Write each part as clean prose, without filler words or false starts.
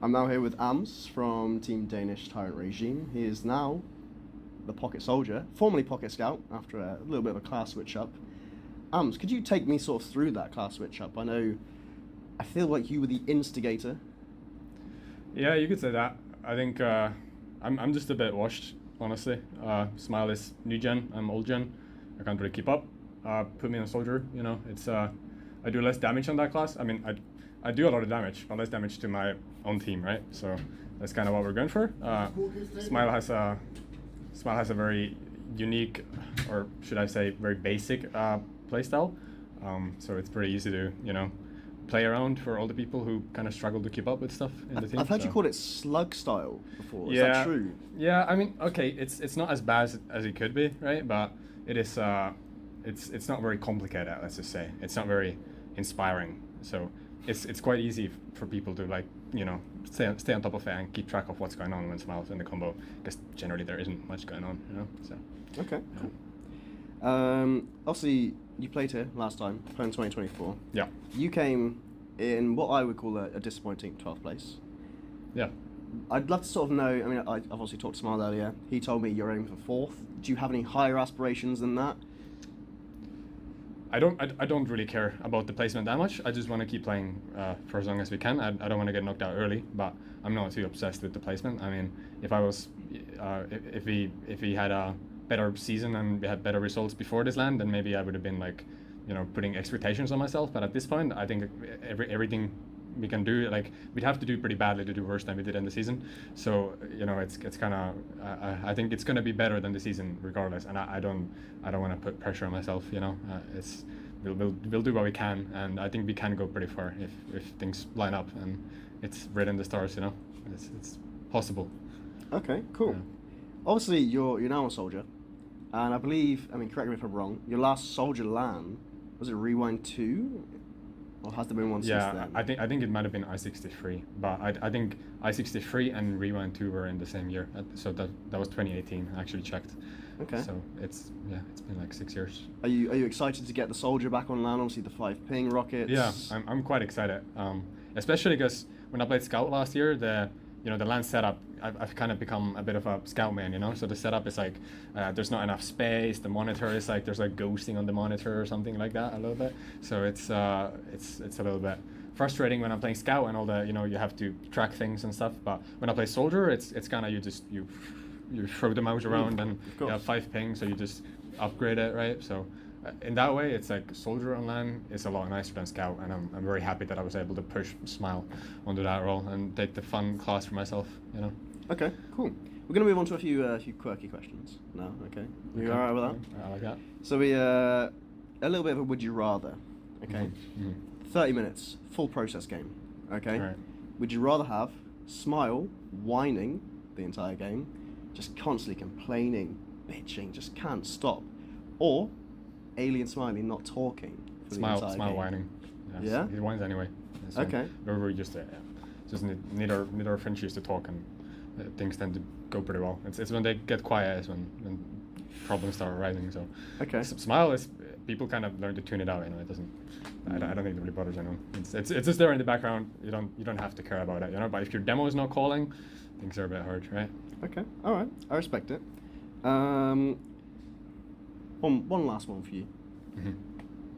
I'm now here with Ams from Team Danish Tyrant regime. He is now the Pocket Soldier, formerly Pocket Scout, after a little bit of a class switch up. Ams, could you take me sort of through that class switch up? I feel like you were the instigator. Yeah, you could say that. I think I'm just a bit washed, honestly. Smile is new gen, I'm old gen. I can't really keep up. Put me on Soldier, you know, it's I do less damage on that class. I mean, I do a lot of damage, but less damage to my own team, right? So that's kind of what we're going for. Smile has a very unique, or should I say, very basic playstyle. So it's pretty easy to, you know, play around for all the people who kind of struggle to keep up with stuff in the team. I've heard you call it slug style before. Is Yeah, that true? Yeah, I mean, okay, it's not as bad as it could be, right? But it is. It's not very complicated. Let's just say it's not very inspiring. So it's quite easy for people to, like, you know, stay on top of it and keep track of what's going on when Smile's in the combo, because generally there isn't much going on, you know. So okay, yeah. Cool. Obviously you played here last time, playing 2024. Yeah. You came in what I would call a disappointing 12th place. Yeah. I'd love to sort of know, I mean, I've obviously talked to Smile earlier. He told me you're aiming for 4th. Do you have any higher aspirations than that? I don't really care about the placement that much. I just want to keep playing for as long as we can. I don't want to get knocked out early, but I'm not too obsessed with the placement. I mean, if I was, if we had a better season and we had better results before this land, then maybe I would have been, like, you know, putting expectations on myself. But at this point, I think everything we can do, like, we'd have to do pretty badly to do worse than we did in the season. So, you know, it's kind of, I think it's going to be better than the season regardless. And I don't want to put pressure on myself, you know. We'll do what we can, and I think we can go pretty far if things line up and it's written in the stars, you know. It's possible. Okay, cool. Yeah. Obviously you're now a Soldier, and I believe, I mean, correct me if I'm wrong, your last Soldier LAN, was it Rewind 2? Or has there been one since then? I think it might have been I-63, but I think I-63 and Rewind 2 were in the same year. So that was 2018. I actually checked. Okay. So it's been like 6 years. Are you excited to get the Soldier back on LAN? Obviously the 5 ping rockets. Yeah, I'm quite excited. Especially because when I played Scout last year, the LAN setup, I've kind of become a bit of a Scout man, you know. So the setup is like, there's not enough space. The monitor is like, there's like ghosting on the monitor or something like that a little bit. So it's a little bit frustrating when I'm playing Scout and all the, you know, you have to track things and stuff. But when I play Soldier, it's kind of you throw the mouse around and you have 5 ping, so you just upgrade it, right? So in that way, it's like Soldier on LAN is a lot nicer than Scout, and I'm very happy that I was able to push Smile onto that role and take the fun class for myself, you know. Okay, cool. We're going to move on to a few quirky questions now, okay? You alright with that? I like that. So a little bit of a would you rather, okay? Mm-hmm. 30 minutes, full process game, okay? Right. Would you rather have Smile whining the entire game, just constantly complaining, bitching, just can't stop, or Alien Smiley not talking for the entire Smile game? whining. Yes. Yeah? He whines anyway. So Okay. We're just just need our friendships to talk, and things tend to go pretty well. It's when they get quiet is when problems start arising. So Okay. Smile is, people kind of learn to tune it out. You know, it doesn't. I don't think it really bothers anyone. It's just there in the background. You don't have to care about it. You know, but if your demo is not calling, things are a bit hard, right? Okay, all right, I respect it. One last one for you. Mm-hmm.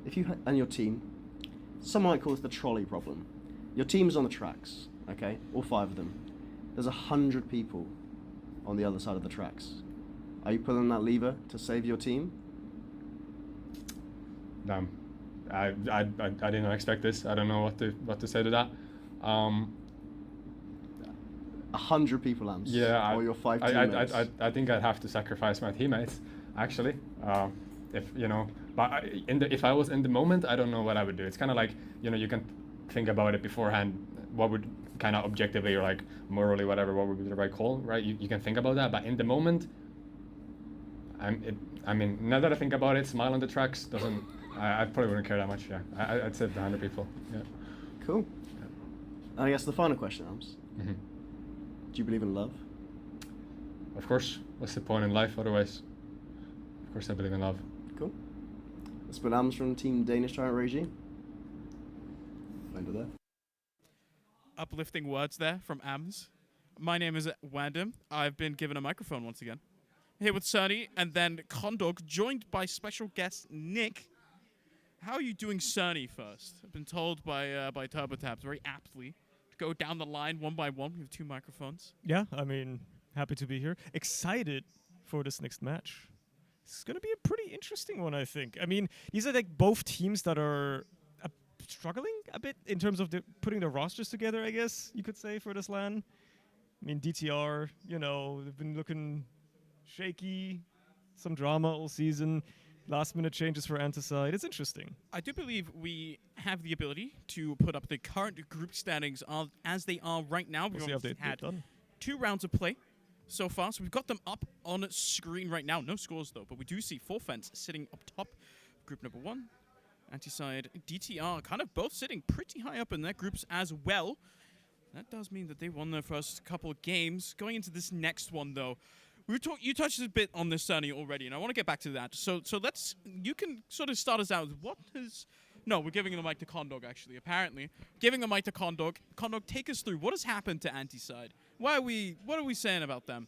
If you and your team, some might call this the trolley problem. Your team's on the tracks, okay, all 5 of them. There's 100 people on the other side of the tracks. Are you pulling that lever to save your team? Damn, I didn't expect this. I don't know what to say to that. 100 people, Ams. Yeah, or your 5 teammates. I think I'd have to sacrifice my teammates, actually. If you know, but if I was in the moment, I don't know what I would do. It's kind of like, you know, you can think about it beforehand. What would kind of objectively or like morally, whatever, what would be the right call, right? You can think about that, but in the moment, I mean, now that I think about it, Smile on the tracks doesn't. I probably wouldn't care that much. Yeah, I'd say the 100 people. Yeah. Cool. Yeah. And I guess the final question, Ams. Mm-hmm. Do you believe in love? Of course. What's the point in life otherwise? Of course I believe in love. Cool. That's been Ams from Team Danish Tyrant regime. End of there. uplifting words there from AMS. My name is Wandam. I've been given a microphone once again. Here with Surny, and then Condawg, joined by special guest Nick. How are you doing, Surny, first? I've been told by TurboTabs very aptly to go down the line one by one. We have 2 microphones. Yeah, I mean, happy to be here. Excited for this next match. It's going to be a pretty interesting one, I think. I mean, these are like both teams that are struggling a bit in terms of putting their rosters together, I guess you could say, for this LAN. I mean, DTR, they've been looking shaky, some drama all season. Last-minute changes for ANTICIDE. It's interesting. I do believe we have the ability to put up the current group standings as they are right now. We've had 2 rounds of play so far, so we've got them up on screen right now. No scores, though, but we do see fourFence sitting up top. Group number 1, ANTICIDE, DTR, kind of both sitting pretty high up in their groups as well. That does mean that they won their first couple of games. Going into this next one, though, you touched a bit on this, Surny, already, and I want to get back to that. So you can sort of start us out with no, we're giving the mic to Condawg, actually, apparently. Giving the mic to Condawg. Condawg, take us through. What has happened to ANTICIDE? What are we saying about them?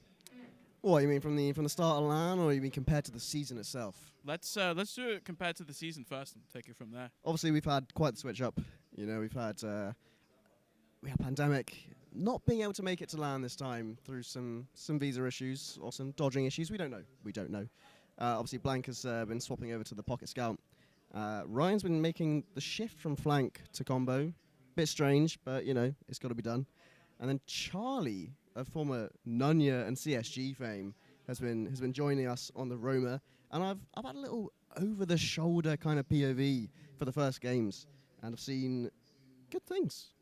What, you mean from the start of LAN, or you mean compared to the season itself? Let's do it compared to the season first and take it from there. Obviously, we've had quite the switch up. We've had pandemic not being able to make it to LAN this time through some visa issues or some dodging issues. We don't know. Obviously, Blank has been swapping over to the Pocket Scout. Ryan's been making the shift from flank to combo. Bit strange, but it's got to be done. And then Charlie, a former Nunya and CSG fame, has been joining us on the Roma. And I've had a little over-the-shoulder kind of POV for the first games, and I've seen good things.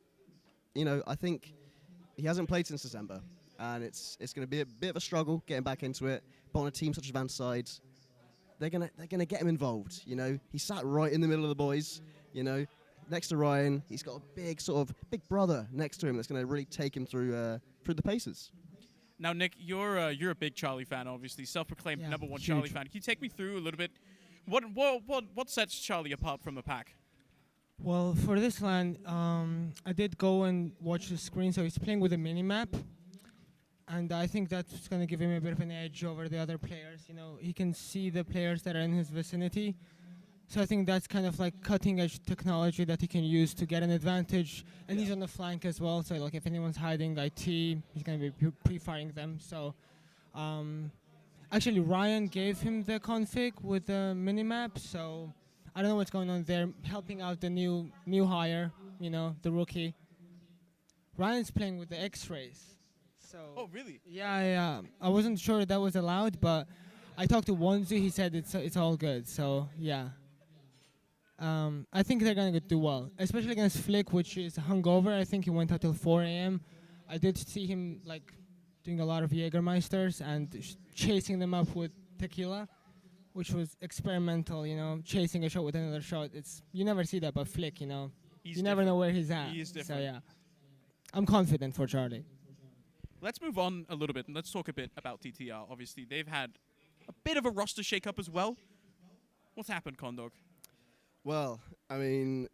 I think he hasn't played since December, and it's going to be a bit of a struggle getting back into it. But on a team such as ANTICIDE, they're gonna get him involved. He sat right in the middle of the boys. Next to Ryan, he's got a big brother next to him that's going to really take him through the paces. Now, Nick, you're a big Charlie fan, obviously, self-proclaimed number 1 Charlie fan. Can you take me through a little bit? What sets Charlie apart from the pack? Well, for this LAN, I did go and watch the screen. So he's playing with a mini-map, and I think that's going to give him a bit of an edge over the other players. He can see the players that are in his vicinity. So I think that's kind of like cutting-edge technology that he can use to get an advantage. And he's on the flank as well, so like if anyone's hiding IT, he's going to be pre-firing them. So actually, Ryan gave him the config with the minimap, so I don't know what's going on there, helping out the new hire, the rookie. Ryan's playing with the X-rays. So Oh, really? Yeah. I wasn't sure that was allowed, but I talked to Wanzu. He said it's all good. So yeah. I think they're gonna do well, especially against Flick, which is hungover. I think he went out till 4 a.m. I did see him doing a lot of Jägermeisters and chasing them up with tequila, which was experimental. Chasing a shot with another shot. You never see that, but Flick, you never know where he's at. He is different. So yeah, I'm confident for Charlie. Let's move on a little bit and let's talk a bit about DTR. Obviously, they've had a bit of a roster shake-up as well. What's happened, Condawg? Well, I mean,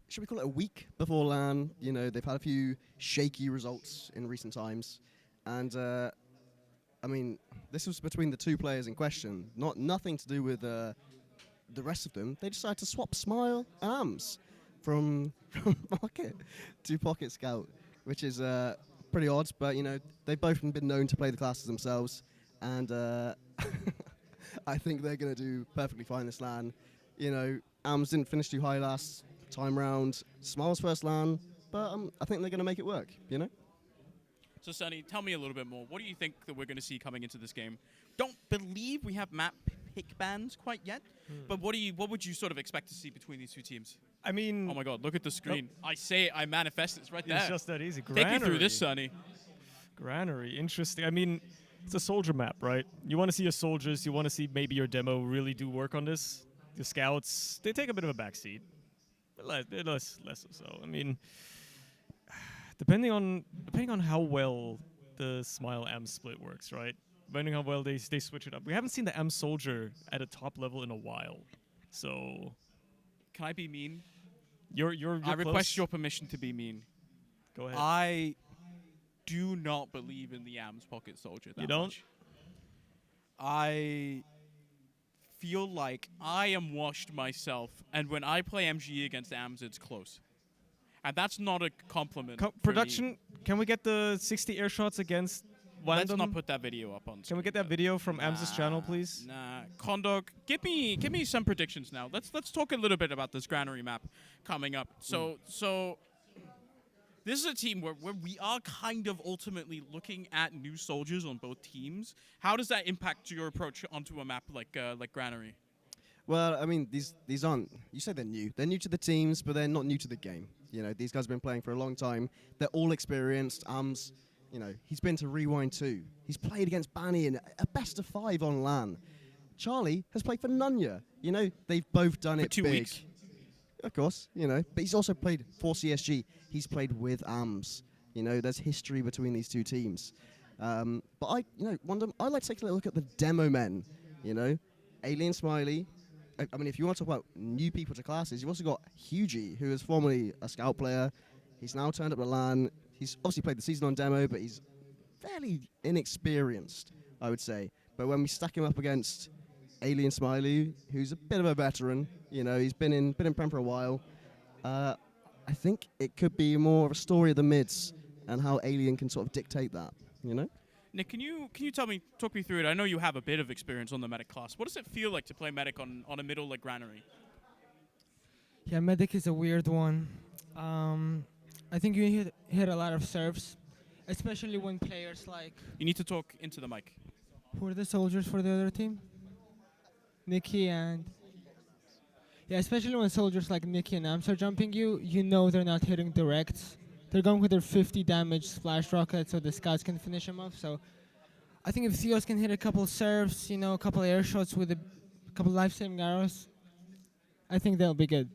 should we call it a week before LAN? They've had a few shaky results in recent times. And, I mean, this was between the 2 players in question. Nothing to do with the rest of them. They decided to swap Smile and AMS from Pocket to Pocket Scout, which is pretty odd. But, they've both been known to play the classes themselves. And I think they're going to do perfectly fine this LAN. AMS didn't finish too high last time round. Smile's first LAN, but I think they're going to make it work, So, Surny, tell me a little bit more. What do you think that we're going to see coming into this game? Don't believe we have map pick bans quite yet, but what would you sort of expect to see between these 2 teams? I mean... Oh my god, look at the screen. Nope. I manifest it's right there. It's just that easy. Take me through this, Surny. Granary, interesting. I mean, it's a soldier map, right? You want to see your soldiers, you want to see maybe your demo really do work on this. The scouts, they take a bit of a backseat. Less so. I mean, depending on how well the Smile AM split works, right? Depending on how well they switch it up. We haven't seen the AM soldier at a top level in a while. So can I be mean? You're I request close. your permission to be mean. Go ahead. I do not believe in the AMS Pocket Soldier that You don't? much. I feel like I am washed myself, and when I play MGE against AMS, it's close. And that's not a compliment. for Production, me. can we get the 60 air shots against Let's Random? not put that video up on. Can we get that video from Am's channel, please? Nah, Condawg, give me some predictions now. Let's talk a little bit about this Granary map coming up. So this is a team where we are kind of ultimately looking at new soldiers on both teams. How does that impact your approach onto a map like Granary? Well, I mean, these aren't. You say they're new. They're new to the teams, but they're not new to the game. You know, these guys have been playing for a long time. They're all experienced. You know, he's been to Rewind 2. He's played against Banny in a best of 5 on LAN. Charlie has played for Nunya. You know, they've both done it 2 big. weeks. Of course, you know, but he's also played for CSG. He's played with AMS. You know, there's history between these two teams. But I like to take a little look at the demo men. You know, Alien Smiley. I mean, if you want to talk about new people to classes, you've also got Hugie, who is formerly a scout player. He's now turned up to LAN. He's obviously played the season on demo, but he's fairly inexperienced, I would say. But when we stack him up against Alien Smiley, who's a bit of a veteran, you know, he's been in Prem for a while, I think it could be more of a story of the mids and how Alien can sort of dictate that, you know? Nick, can you talk me through it? I know you have a bit of experience on the medic class. What does it feel like to play medic on a middle like Granary? Yeah, medic is a weird one. I think you hit a lot of serves, especially when players like... You need to talk into the mic. Who are the soldiers for the other team? Nikki and... Yeah, especially when soldiers like Nikki and Amps are jumping you, you know they're not hitting direct. They're going with their 50 damage splash rocket so the scouts can finish them off. So I think if Theos can hit a couple serves, you know, a couple air shots with a couple life-saving arrows, I think they'll be good.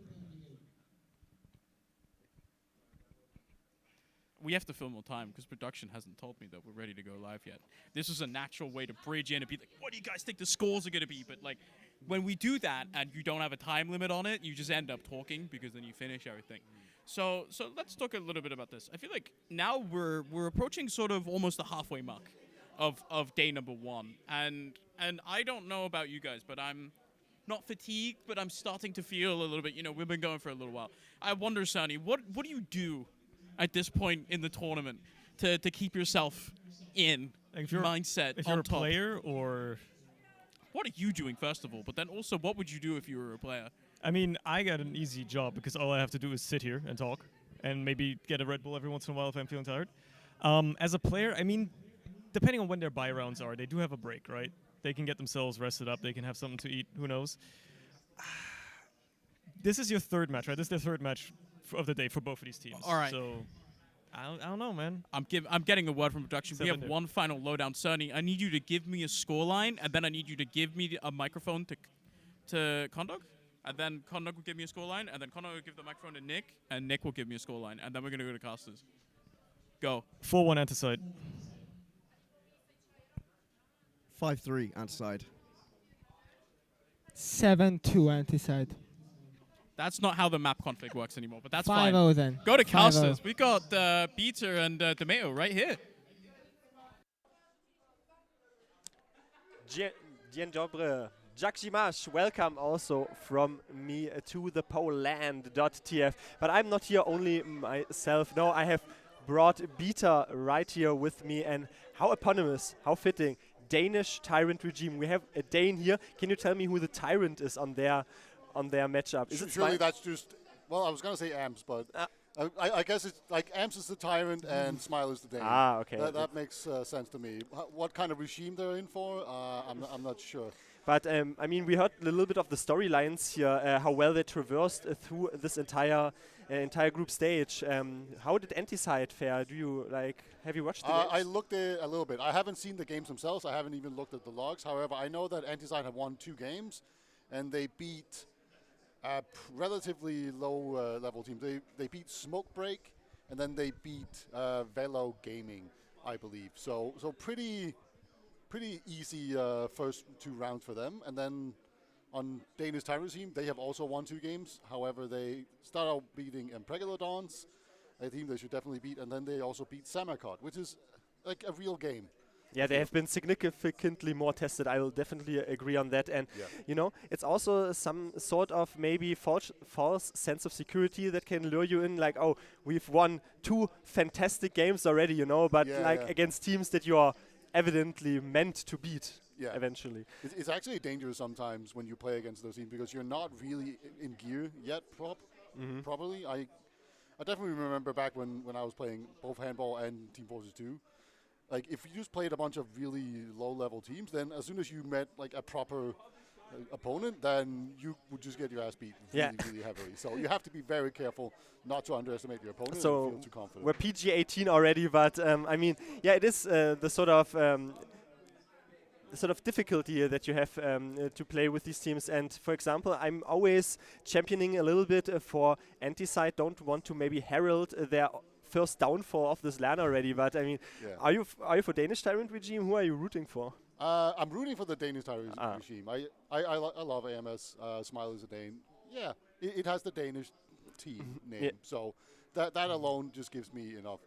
We have to fill more time because production hasn't told me that we're ready to go live yet. This is a natural way to bridge in and be like, what do you guys think the scores are going to be? But like, when we do that and you don't have a time limit on it, you just end up talking because then you finish everything. So let's talk a little bit about this. I feel like now we're approaching sort of almost the halfway mark of day number 1. And I don't know about you guys, but I'm not fatigued, but I'm starting to feel a little bit, you know, we've been going for a little while. I wonder, Surny, what do you do at this point in the tournament to keep yourself in Like if you're mindset if you're on a top? player or... What are you doing, first of all? But then also, what would you do if you were a player? I mean, I got an easy job because all I have to do is sit here and talk and maybe get a Red Bull every once in a while if I'm feeling tired. As a player, I mean, depending on when their buy rounds are, they do have a break, right? They can get themselves rested up. They can have something to eat. Who knows? This is your third match, right? This is their third match of the day for both of these teams. All right. So, I don't know, man. I'm getting a word from production. We have 7-0. one final lowdown. Surny, I need you to give me a scoreline, and then I need you to give me a microphone to Condawg. And then Condawg will give me a scoreline, and then Condawg will give the microphone to Nick, and Nick will give me a scoreline. And then we're going to go to casters. Go. 4-1 Anticide. 5-3 Anticide. 7-2 Anticide. That's not how the map config works anymore, but that's 5-0 fine. then. Go to 5-0. casters. We got Peter and Demeo right here. Dzień dobry. Jakshimash, welcome also from me to the poLAND.tf. But I'm not here only myself. No, I have brought Beta right here with me. And how eponymous, how fitting. Danish Tyrant regime. We have a Dane here. Can you tell me who the Tyrant is on their matchup? Is it surely that's just, well, I was going to say Amps, but I guess it's like Amps is the Tyrant and Smile is the Dane. Ah, okay. That makes sense to me. What kind of regime they're in for, I'm not sure. But I mean, we heard a little bit of the storylines here, how well they traversed through this entire group stage. How did ANTICIDE fare? Do you have you watched the games? I looked at a little bit. I haven't seen the games themselves. I haven't even looked at the logs. However, I know that ANTICIDE have won 2 games, and they beat relatively low level teams. They beat Smoke Break, and then they beat Velo Gaming, I believe. So pretty easy first 2 rounds for them. And then on Danish Tyrant team, they have also won 2 games. However, they start out beating Impregalodons, a team they should definitely beat. And then they also beat Samarkand, which is like a real game. Yeah, they have been significantly more tested. I will definitely agree on that. And, Yeah. you know, it's also some sort of maybe false sense of security that can lure you in, like, oh, we've won 2 fantastic games already, you know, but against teams that you are evidently meant to beat eventually. It's actually dangerous sometimes when you play against those teams because you're not really in gear yet properly. I definitely remember back when I was playing both handball and Team Fortress 2. Like, if you just played a bunch of really low-level teams, then as soon as you met, like, a proper opponent, then you would just get your ass beat really heavily. So you have to be very careful not to underestimate your opponent and feel too confident. We're PG 18 already, but, I mean, yeah, it is the sort of difficulty that you have to play with these teams. And, for example, I'm always championing a little bit for ANTICIDE. Don't want to maybe herald their first downfall of this LAN already, but I mean, are you for Danish Tyrant regime? Who are you rooting for? I'm rooting for the Danish Tyrant regime. I love AMS. Smile is a Dane. Yeah, it has the Danish team name, so that alone just gives me enough.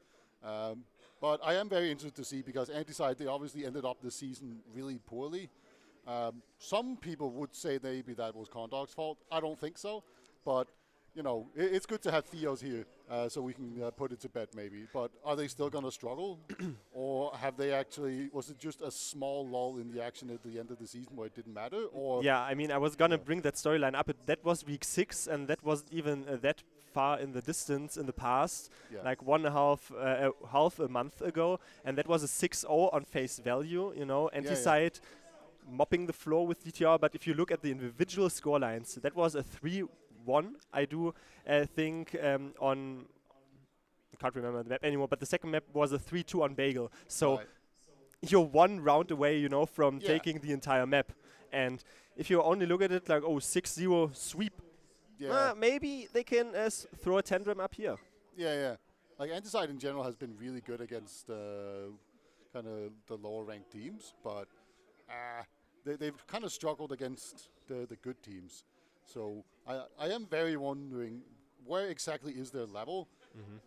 But I am very interested to see because ANTICIDE, they obviously ended up this season really poorly. Some people would say maybe that was Condawg's fault. I don't think so, but you know, it's good to have Theos here, so we can put it to bed maybe. But are they still going to struggle? Or have they actually, was it just a small lull in the action at the end of the season where it didn't matter? Or yeah, I mean, I was going to bring that storyline up. That was week 6, and that wasn't even that far in the distance in the past, like half a month ago. And that was a 6-0 on face value, you know, ANTICIDE mopping the floor with DTR. But if you look at the individual scorelines, that was a 3-1, I do think, on, I can't remember the map anymore, but the second map was a 3-2 on Bagel. So you're 1 round away, you know, from taking the entire map. And if you only look at it like, 6-0 sweep, maybe they can throw a tantrum up here. Yeah. Like, ANTICIDE in general has been really good against kind of the lower ranked teams, but they've kind of struggled against the good teams. So I am very wondering where exactly is their level.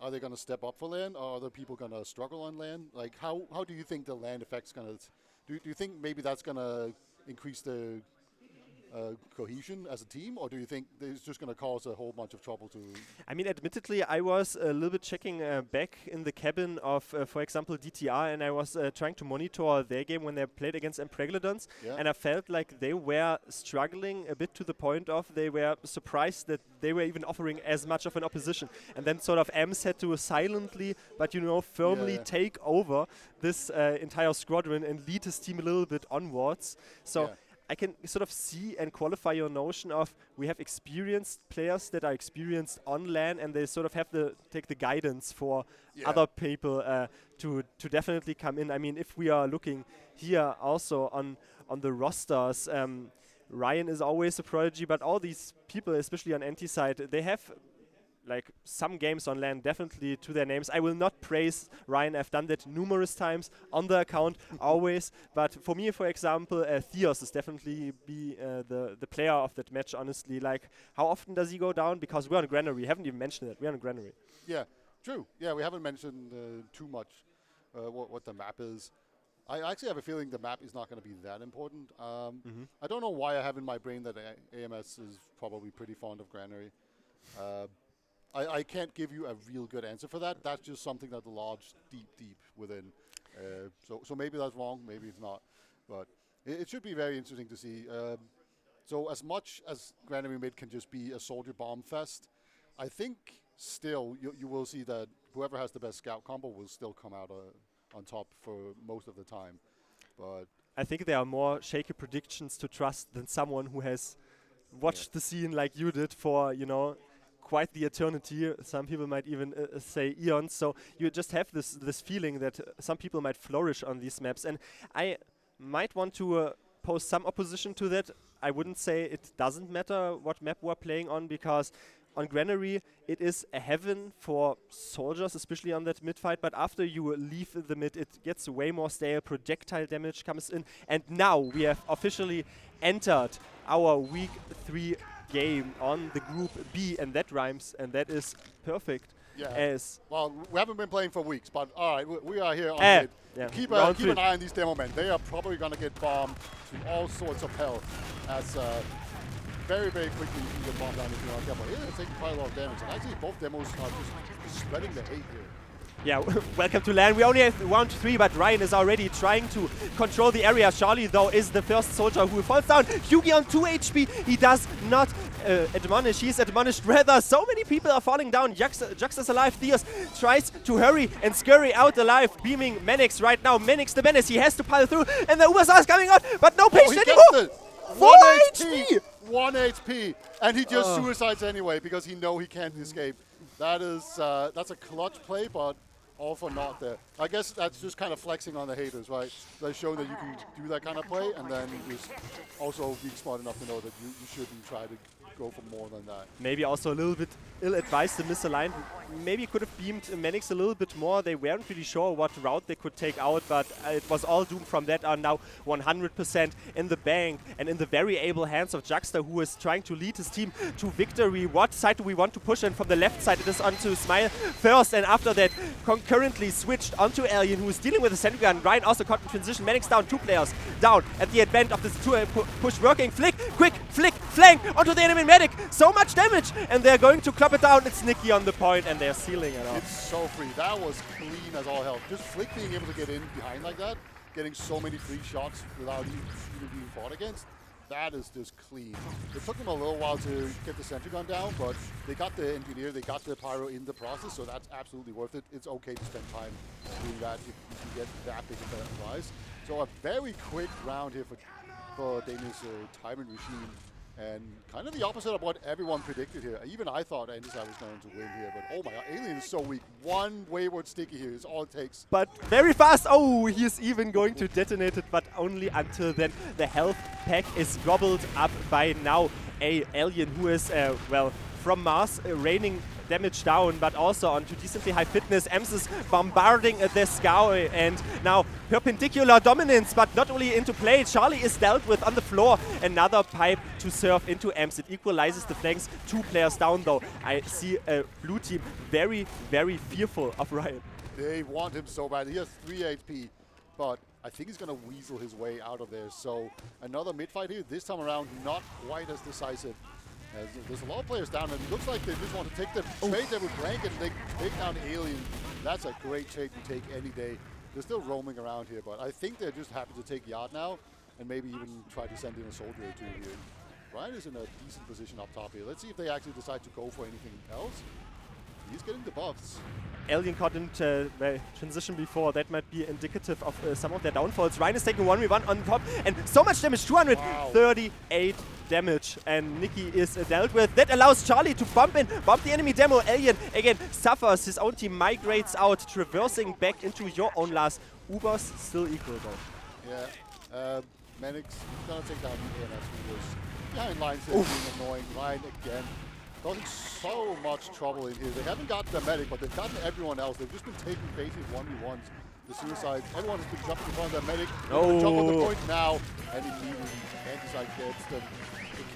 Are they going to step up for LAN, or are other people going to struggle on LAN? Like, how do you think the LAN effect's going to? Do you think maybe that's going to increase the cohesion as a team, or do you think it's just going to cause a whole bunch of trouble to? I mean, admittedly, I was a little bit checking back in the cabin of, for example, DTR, and I was trying to monitor their game when they played against Empreglodons, and I felt like they were struggling a bit to the point of they were surprised that they were even offering as much of an opposition. And then sort of AMS had to silently, but you know, firmly take over this entire squadron and lead his team a little bit onwards. So I can sort of see and qualify your notion of we have experienced players that are experienced on LAN, and they sort of have to take the guidance for other people to definitely come in. I mean, if we are looking here also on the rosters, Ryan is always a prodigy, but all these people, especially on ANTICIDE, they have like some games on LAN definitely to their names. I will not praise Ryan. I've done that numerous times on the account, always. But for me, for example, Theos is definitely the player of that match, honestly. Like, how often does he go down? Because we're on Granary. We haven't even mentioned it. We're on Granary. Yeah, true. Yeah, we haven't mentioned too much what the map is. I actually have a feeling the map is not going to be that important. I don't know why I have in my brain that AMS is probably pretty fond of Granary. I can't give you a real good answer for that. That's just something that lodged deep within. So maybe that's wrong, maybe it's not. But it should be very interesting to see. So as much as Granary Mid can just be a soldier bomb fest, I think still you will see that whoever has the best scout combo will still come out on top for most of the time. But I think there are more shaky predictions to trust than someone who has watched the scene like you did for, you know, quite the eternity. Some people might even say eons. So you just have this feeling that some people might flourish on these maps. And I might want to pose some opposition to that. I wouldn't say it doesn't matter what map we're playing on, because on Granary it is a heaven for soldiers, especially on that mid fight. But after you leave the mid, it gets way more stale. Projectile damage comes in. And now we have officially entered our week 3 game on the Group B, and that rhymes, and that is perfect. Yeah. As well, we haven't been playing for weeks, but all right, we are here on mid. Yeah. Keep an eye on these demo men. They are probably going to get bombed to all sorts of hell. As very, very quickly you can get bombed down if you're not careful. They're taking quite a lot of damage. And actually, both demos are just spreading the hate here. Yeah, welcome to LAN. We only have round 3, but Ryan is already trying to control the area. Charlie, though, is the first soldier who falls down. Yugi on 2 HP. He does not admonish. He's admonished rather. So many people are falling down. Jux is alive. Theos tries to hurry and scurry out alive. Beaming Menix right now. Menix the menace. He has to pile through. And the Ubersaw is coming out, but no patient anymore. 4 HP! 1 HP. And he just suicides anyway because he knows he can't escape. That is, that's a clutch play, but all for naught there. I guess that's just kind of flexing on the haters, right? They show that you can do that kind of play, and then just also being smart enough to know that you shouldn't try to go for more than that. Maybe also a little bit ill-advised and misaligned. Maybe could have beamed Menix a little bit more. They weren't really sure what route they could take out, but it was all doomed from that on. Now 100% in the bank and in the very able hands of Juxta, who is trying to lead his team to victory. What side do we want to push? And from the left side it is onto Smile first, and after that concurrently switched onto Alien, who is dealing with a sentry gun. Ryan also caught in transition. Menix down, 2 players down at the advent of this push working. Flick, quick, flick, flank onto the enemy medic. So much damage, and they're going to club it down. It's Nicky on the point, and they're sealing it off. It's so free. That was clean as all hell. Just Flick being able to get in behind like that, getting so many free shots without even being fought against, that is just clean. It took them a little while to get the sentry gun down, but they got the engineer, they got the pyro in the process, so that's absolutely worth it. It's okay to spend time doing that if you can get that big of a prize. So a very quick round here for Danish Tyrant regime. And kind of the opposite of what everyone predicted here. Even I thought ANTICIDE was going to win here, but oh my god, Alien is so weak. One wayward sticky here is all it takes. But very fast. Oh, he is even going to detonate it, but only until then. The health pack is gobbled up by now. A Alien who is, well, from Mars, raining damage down, but also onto decently high fitness. Ems is bombarding the sky, and now perpendicular dominance, but not only into play. Charlie is dealt with on the floor. Another pipe to serve into Ems. It equalizes the flanks. 2 players down, though. I see a blue team very, very fearful of Ryan. They want him so bad. He has 3 HP, but I think he's going to weasel his way out of there. So another mid-fight here. This time around, not quite as decisive. As there's a lot of players down, and it looks like they just want to take the trade there with Blanket and take down Alien. That's a great trade to take any day. They're still roaming around here, but I think they're just happy to take Yard now and maybe even try to send in a soldier or 2 here. Ryan is in a decent position up top here. Let's see if they actually decide to go for anything else. He's getting the buffs. Alien caught into transition before. That might be indicative of some of their downfalls. Ryan is taking 1v1 on top, and so much damage, 238 damage, and Nicky is dealt with. That allows Charlie to bump the enemy demo. Alien again suffers. His own team migrates out, traversing back into your own last. Ubers still equal though. Yeah, Menix gonna take down the ANS Ubers. Behind lines there, being annoying. Ryan again causing so much trouble in here. They haven't gotten the medic, but they've gotten everyone else. They've just been taking basic 1v1s. The suicides, everyone has been jumping in front of the medic. They're jump on the point now, and immediately ANTICIDE gets the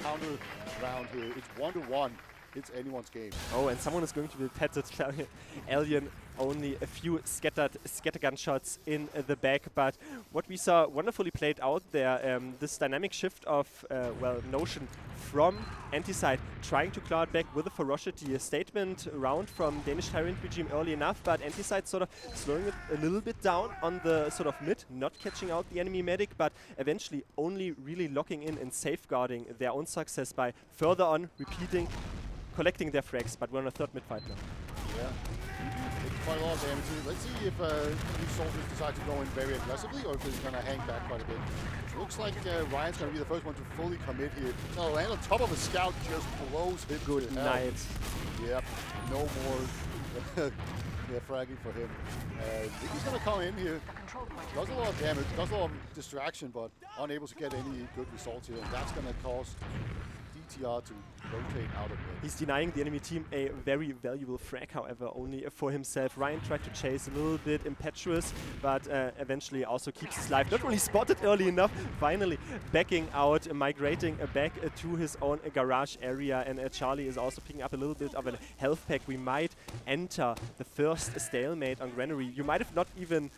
counter round here. It's 1-1. It's anyone's game. Oh, and someone is going to be petted. Alien only a few scattergun shots in the back, but what we saw wonderfully played out there, this dynamic shift of, well, Notion from ANTICIDE, trying to claw it back with a ferocity. A statement round from Danish Tyrant regime early enough, but ANTICIDE sort of slowing it a little bit down on the sort of mid, not catching out the enemy medic, but eventually only really locking in and safeguarding their own success by further on repeating, collecting their frags, but we're on a 3rd mid-fight now. Yeah. Quite a lot of damage here. Let's see if these soldiers decide to go in very aggressively or if they're going to hang back quite a bit. Looks like Ryan's going to be the first one to fully commit here. Oh, and on top of a scout just blows him. Good night. Yep, no more fragging for him. He's going to come in here. Does a lot of damage, does a lot of distraction, but unable to get any good results here. And that's going to cause BTR to rotate out of it. He's denying the enemy team a very valuable frag, however, only for himself. Ryan tried to chase a little bit impetuous, but eventually also keeps his life. Not really spotted early enough, finally backing out, migrating back to his own garage area. And Charlie is also picking up a little bit of a health pack. We might enter the first stalemate on Granary. You might have not even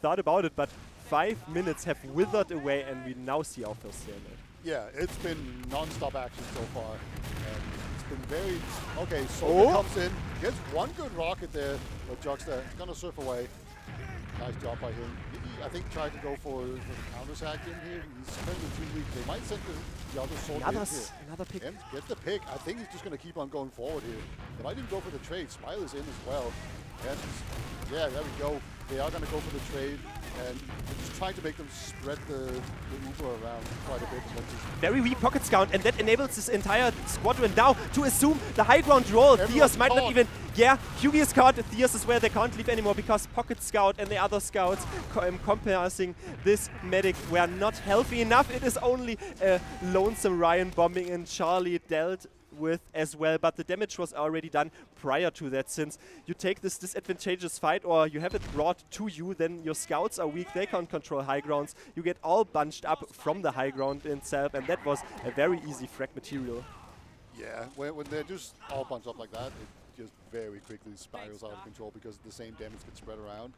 thought about it, but 5 minutes have withered away, and we now see our first stalemate. Yeah, it's been non-stop action so far. And it's been very... Okay, Soldier comes in, gets one good rocket there, but Juxta is going to surf away. Nice job by him. He, I think, tried to go for the counter-sack in here. He's currently too weak. They might send the other Soldier in here. Another pick. And gets the pick. I think he's just going to keep on going forward here. They might even go for the trade. Smile is in as well. And yeah, there we go. They are going to go for the trade. And just trying to make them spread the Uber around quite a bit. Very weak pocket scout, and that enables this entire squadron now to assume the high ground roll. Theos might not even... Yeah, QB is caught. Theos is where they can't leave anymore because pocket scout and the other scouts compassing this medic were not healthy enough. It is only a lonesome Ryan bombing, and Charlie dealt with as well, but the damage was already done prior to that. Since you take this disadvantageous fight or you have it brought to you, then your scouts are weak, they can't control high grounds, you get all bunched up from the high ground itself, and that was a very easy frag material. Yeah, when they're just all bunched up like that, it just very quickly spirals out of control because the same damage gets spread around.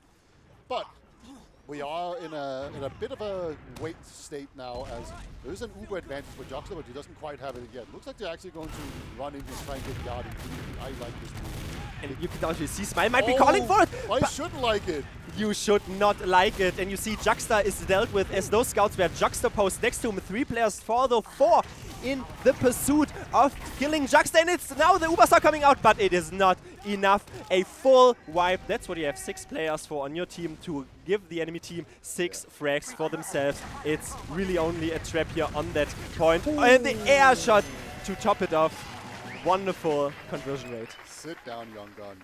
But we are in a bit of a wait state now, as there is an Uber advantage for Juxta, but he doesn't quite have it yet. Looks like they're actually going to run in and try and get Yard. I like this move. And you can actually see Smile might be calling for it. I shouldn't like it. You should not like it. And you see Juxta is dealt with as those scouts were juxtaposed next to him. 3 players for the 4 in the pursuit of killing Juxta. And it's now the Ubers are coming out, but it is not enough. A full wipe. That's what you have 6 players for on your team, to give the enemy team 6 frags for themselves. It's really only a trap here on that point. And the air shot to top it off. Wonderful conversion rate. Sit down, young gun.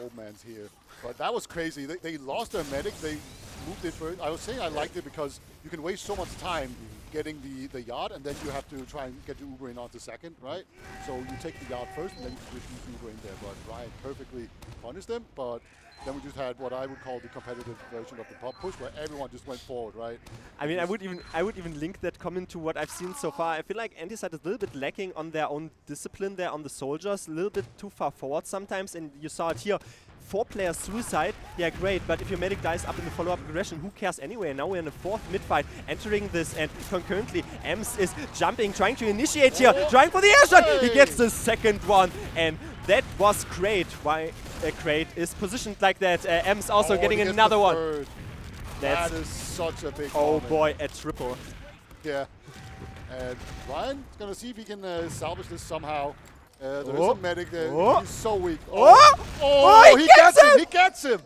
Old man's here. But that was crazy. They lost their medic. They moved it first. I was saying I liked it because you can waste so much time getting the Yard, and then you have to try and get the Uber in onto second, right? So you take the Yard first, and then you put the Uber in there. But Ryan perfectly punished them. But then we just had what I would call the competitive version of the pop push, where everyone just went forward, right? I mean, I would even link that comment to what I've seen so far. I feel like ANTICIDE is a little bit lacking on their own discipline there on the soldiers, a little bit too far forward sometimes, and you saw it here. 4-player suicide, yeah, great, but if your medic dies up in the follow-up aggression, who cares anyway? Now we're in the 4th mid-fight, entering this, and concurrently, Ems is jumping, trying to initiate here, trying for the air shot! He gets the second one, and that was great. Why Crate is positioned like that. Ems also getting another one. That is such a big Oh moment. boy, a triple. Yeah. And Ryan's going to see if he can salvage this somehow. There is a medic there. He's so weak. He gets him! He gets him!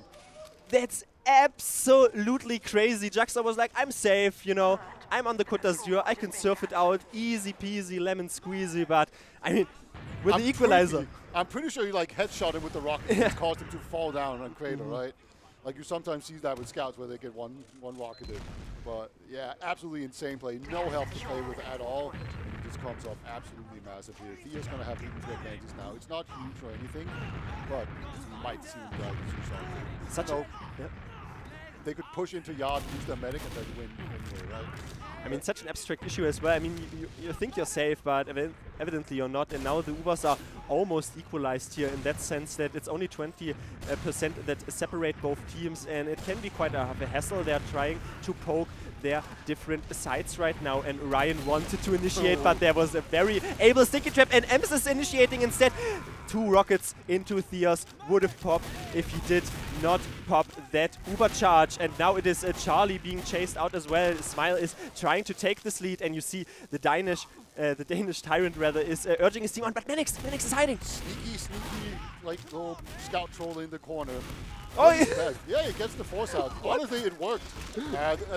That's absolutely crazy. Juxta was like, I'm safe, you know. I'm on the Côte d'Azur. I can surf it out. Easy peasy, lemon squeezy. But, I mean, with the equalizer. I'm pretty sure he like headshot him with the rocket, which caused him to fall down on Crater, right? Like you sometimes see that with scouts where they get one rocket in. But yeah, absolutely insane play. No help to play with at all. It just comes off absolutely massive here. Thea's going to have even advantage now. It's not huge or anything, but you might see him die to something. They could push into Yard, use their medic, and then win anyway, right? I mean, such an abstract issue as well. I mean, you think you're safe, but evidently you're not. And now the Ubers are almost equalized here in that sense that it's only 20% that separate both teams. And it can be quite a hassle. They're trying to poke their different sides right now. And Ryan wanted to initiate, but there was a very able sticky trap. And Ems is initiating instead. 2 rockets into Theos would have popped if he did not pop that Uber charge. And now it is Charlie being chased out as well. Smile is trying to take this lead, and you see the Danish Tyrant rather is urging his team on, but Manix is hiding. Sneaky, like little scout troll in the corner. Oh, Yeah, he gets the force out. Honestly, it worked.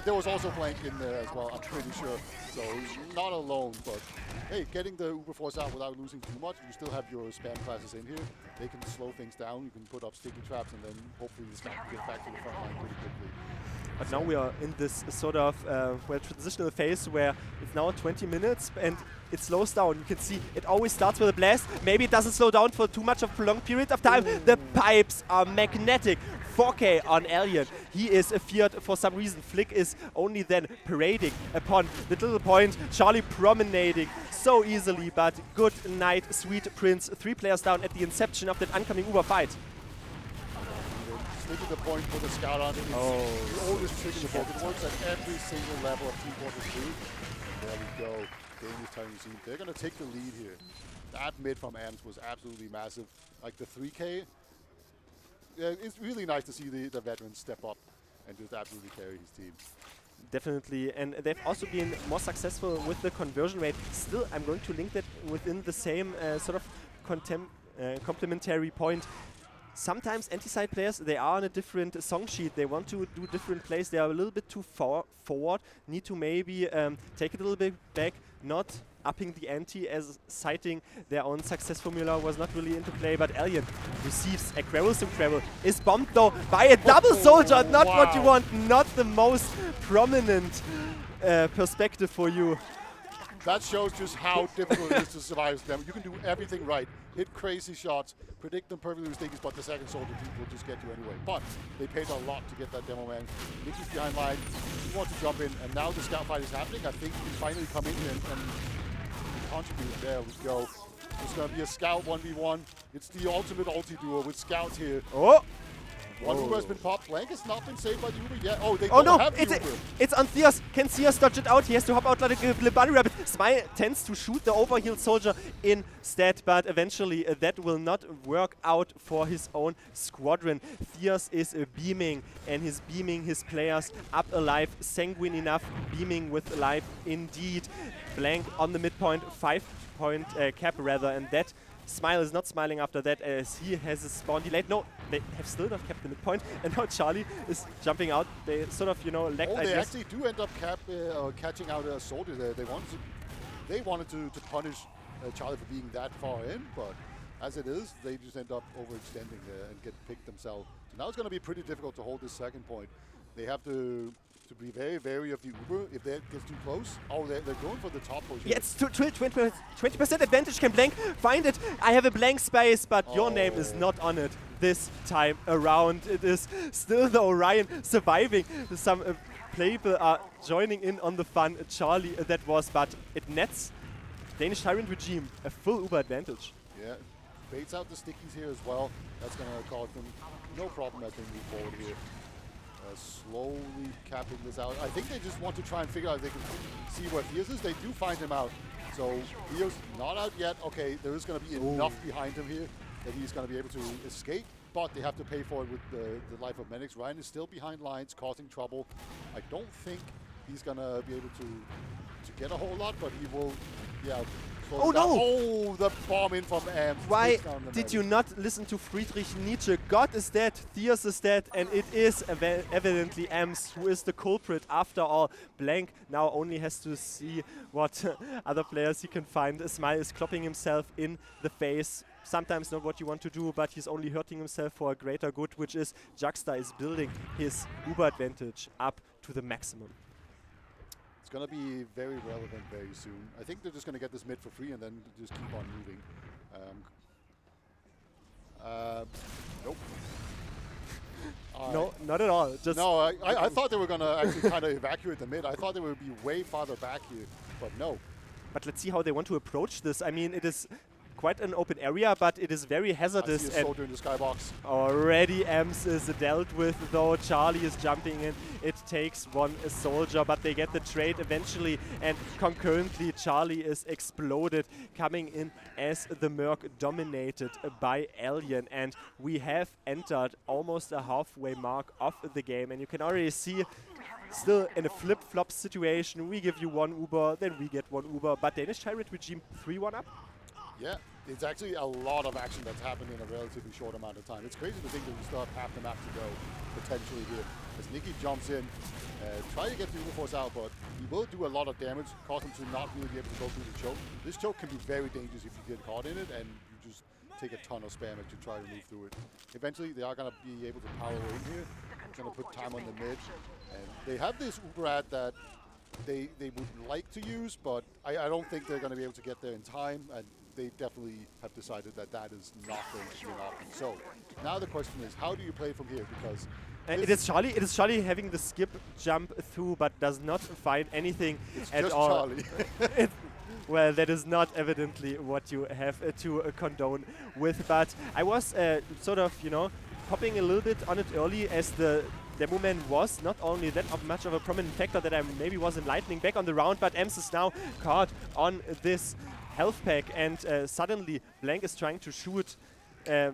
There was also Blank in there as well, I'm pretty sure. So he's not alone, but hey, getting the Uber force out without losing too much, you still have your spam classes in here. They can slow things down, you can put up sticky traps, and then hopefully this guy can get back to the front line pretty quickly. But now we are in this sort of transitional phase where it's now 20 minutes and it slows down. You can see it always starts with a blast. Maybe it doesn't slow down for too much of a prolonged period of time. The pipes are magnetic. 4K on Alien. He is feared for some reason. Flick is only then parading upon the little point. Charlie promenading so easily, but good night, sweet prince. 3 players down at the inception of that oncoming Uber fight. Slip to the point for the scout on it. You always trigger the bolt. It works at every single level of Team Fortress 2. There we go. Danish Tyrant. They're going to take the lead here. That mid from Amps was absolutely massive. Like the 3K. Yeah, it's really nice to see the veterans step up and just absolutely carry his team. Definitely, and they've also been more successful with the conversion rate. Still, I'm going to link that within the same sort of complementary point. Sometimes ANTICIDE players, they are on a different song sheet. They want to do different plays. They are a little bit too forward. Need to maybe take it a little bit back, not upping the ante as citing their own success formula was not really into play. But Alien receives a Gravel Sim Gravel. Is bombed though by a double soldier. Not what you want. Not the most prominent perspective for you. That shows just how difficult it is to survive them. You can do everything right. Hit crazy shots, predict them perfectly with stinkies, but the second soldier will just get you anyway. But they paid a lot to get that demo man. Nicky's behind line. He wants to jump in, and now the scout fight is happening. I think he can finally come in and contribute. There we go. It's going to be a scout 1v1. It's the ultimate ulti duo with scouts here. Oh! One Uber has been popped. Blank has not been saved by the Uber yet. Oh, they oh don't no, have the Uber. It's on Theos. Can Theos dodge it out? He has to hop out like a bunny rabbit. Smile tends to shoot the overhealed soldier instead, but eventually that will not work out for his own squadron. Theos is beaming, and he's beaming his players up alive. Sanguine enough, beaming with life indeed. Blank on the midpoint, 5-point cap rather, and that Smile is not smiling after that as he has a spawn delayed. No, they have still not kept the midpoint, and now Charlie is jumping out. They sort of, you know, lacked they ideas. actually do end up catching out a soldier there. They wanted to punish Charlie for being that far in, but as it is, they just end up overextending and get picked themselves. So now it's going to be pretty difficult to hold this second point. They have to be very wary of the Uber if that gets too close. Oh, they're going for the top push. Yeah, it's 20% advantage. Can Blank find it? I have a blank space, but your name is not on it this time around. It is still the Orion surviving. Some people are joining in on the fun. Charlie, that was, but it nets Danish Tyrant regime a full Uber advantage. Yeah, baits out the stickies here as well. That's going to cause them no problem as they move forward here. Slowly capping this out. I think they just want to try and figure out if they can see where Theos is. They do find him out. So Theos not out yet. Okay, there is going to be enough behind him here that he's going to be able to escape, but they have to pay for it with the life of Menix. Ryan is still behind lines, causing trouble. I don't think he's going to be able to get a whole lot, but he will, yeah. Oh no! Oh, the bomb in from Amps. Why did you not listen to Friedrich Nietzsche? God is dead, Theos is dead, and it is evidently Amps who is the culprit after all. Blank now only has to see what other players he can find. Smile is clopping himself in the face. Sometimes not what you want to do, but he's only hurting himself for a greater good, which is Juxta is building his Uber advantage up to the maximum. It's going to be very relevant very soon. I think they're just going to get this mid for free and then just keep on moving. Nope. No, not at all. Just no, I thought they were going to actually kind of evacuate the mid. I thought they would be way farther back here, but no. But let's see how they want to approach this. I mean, it is quite an open area, but it is very hazardous. I see a soldier in the skybox. Already Amps is dealt with, though. Charlie is jumping in. It takes one soldier, but they get the trade eventually, and concurrently Charlie is exploded, coming in as the Merc dominated by Alien, and we have entered almost a halfway mark of the game, and you can already see still in a flip-flop situation. We give you one Uber, then we get one Uber, but Danish Tyrant regime 3-1 up. Yeah, it's actually a lot of action that's happened in a relatively short amount of time. It's crazy to think that we still have half the map to go, potentially here. As Nicky jumps in, try to get the Uberforce out, but he will do a lot of damage, cause him to not really be able to go through the choke. This choke can be very dangerous if you get caught in it, and you just take a ton of spam to try to move through it. Eventually, they are going to be able to power in here. Going to put time on the mid. And they have this Uberat that they would like to use, but I don't think they're going to be able to get there in time, and they definitely have decided that that is not going to be an option. So now the question is, how do you play from here? Because it is Charlie having the skip jump through, but does not find anything at just all. Charlie. Well, that is not evidently what you have to condone with, but I was sort of, you know, popping a little bit on it early, as the demo man was not only that much of a prominent factor that I maybe was enlightening back on the round, but Ems is now caught on this health pack, and suddenly Blank is trying to shoot